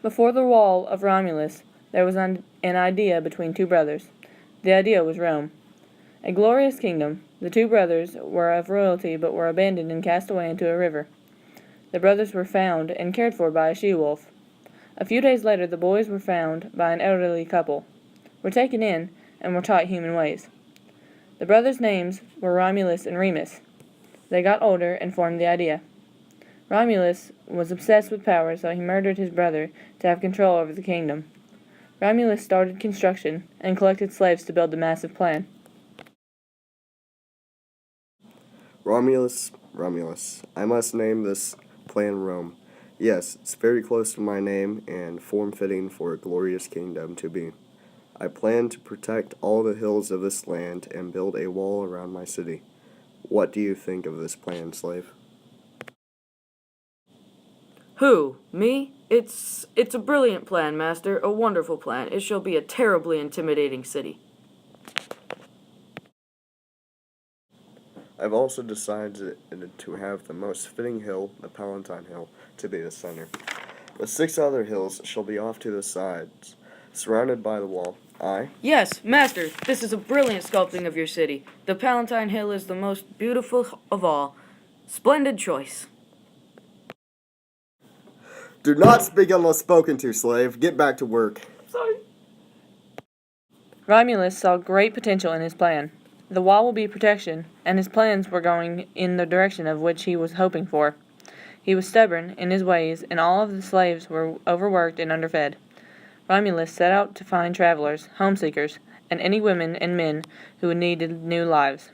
Before the wall of Romulus, there was an idea between two brothers. The idea was Rome. A glorious kingdom. The two brothers were of royalty but were abandoned and cast away into a river. The brothers were found and cared for by a she-wolf. A few days later the boys were found by an elderly couple, were taken in, and were taught human ways. The brothers' names were Romulus and Remus. They got older and formed the idea. Romulus was obsessed with power, so he murdered his brother to have control over the kingdom. Romulus started construction and collected slaves to build the massive plan. Romulus. I must name this plan Rome. Yes, it's very close to my name and form-fitting for a glorious kingdom to be. I plan to protect all the hills of this land and build a wall around my city. What do you think of this plan, slave? Who? Me? It's a brilliant plan, master, a wonderful plan. It shall be a terribly intimidating city. I've also decided to have the most fitting hill, the Palatine Hill, to be the center. The 6 other hills shall be off to the sides, surrounded by the wall. Yes, master, this is a brilliant sculpting of your city. The Palatine Hill is the most beautiful of all. Splendid choice. Do not speak unless spoken to, slave. Get back to work. Sorry. Romulus saw great potential in his plan. The wall will be protection, and his plans were going in the direction of which he was hoping for. He was stubborn in his ways, and all of the slaves were overworked and underfed. Romulus set out to find travelers, homeseekers, and any women and men who needed new lives.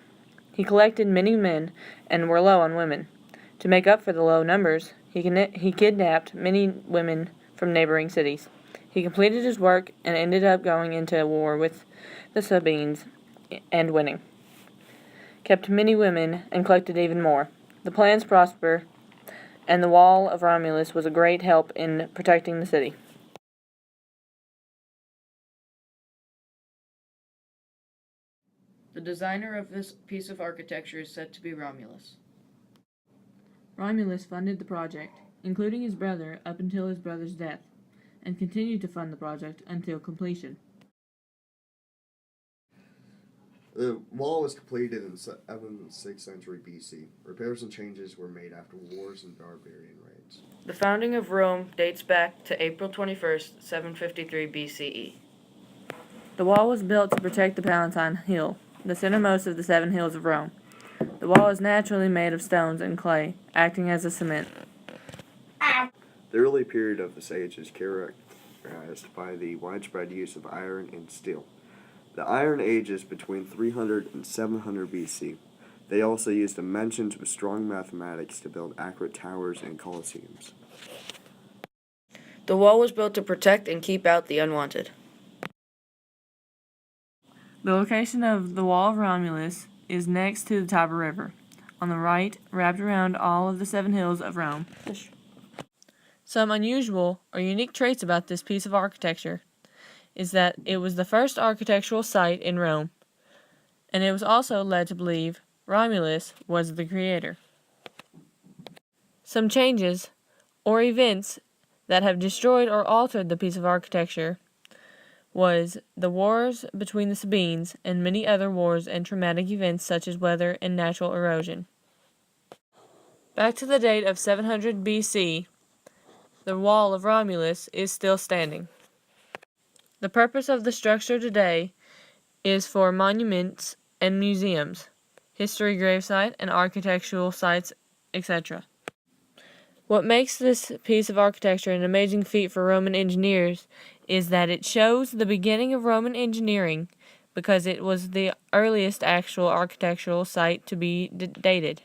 He collected many men and were low on women. To make up for the low numbers, he kidnapped many women from neighboring cities. He completed his work and ended up going into a war with the Sabines and winning. Kept many women and collected even more. The plans prospered, and the wall of Romulus was a great help in protecting the city. The designer of this piece of architecture is said to be Romulus. Romulus funded the project, including his brother, up until his brother's death, and continued to fund the project until completion. The wall was completed in the 6th century BC. Repairs and changes were made after wars and barbarian raids. The founding of Rome dates back to April 21st, 753 BCE. The wall was built to protect the Palatine Hill, the centermost of the 7 hills of Rome. The wall is naturally made of stones and clay, acting as a cement. The early period of this age is characterized by the widespread use of iron and steel. The Iron Age is between 300 and 700 BC. They also used dimensions with strong mathematics to build accurate towers and colosseums. The wall was built to protect and keep out the unwanted. The location of the wall of Romulus is next to the Tiber River, on the right, wrapped around all of the 7 hills of Rome. Some unusual or unique traits about this piece of architecture is that it was the first architectural site in Rome, and it was also led to believe Romulus was the creator. Some changes or events that have destroyed or altered the piece of architecture was the wars between the Sabines and many other wars and traumatic events such as weather and natural erosion. Back to the date of 700 BC, the wall of Romulus is still standing. The purpose of the structure today is for monuments and museums, history gravesite and architectural sites, etc. What makes this piece of architecture an amazing feat for Roman engineers is that it shows the beginning of Roman engineering because it was the earliest actual architectural site to be dated.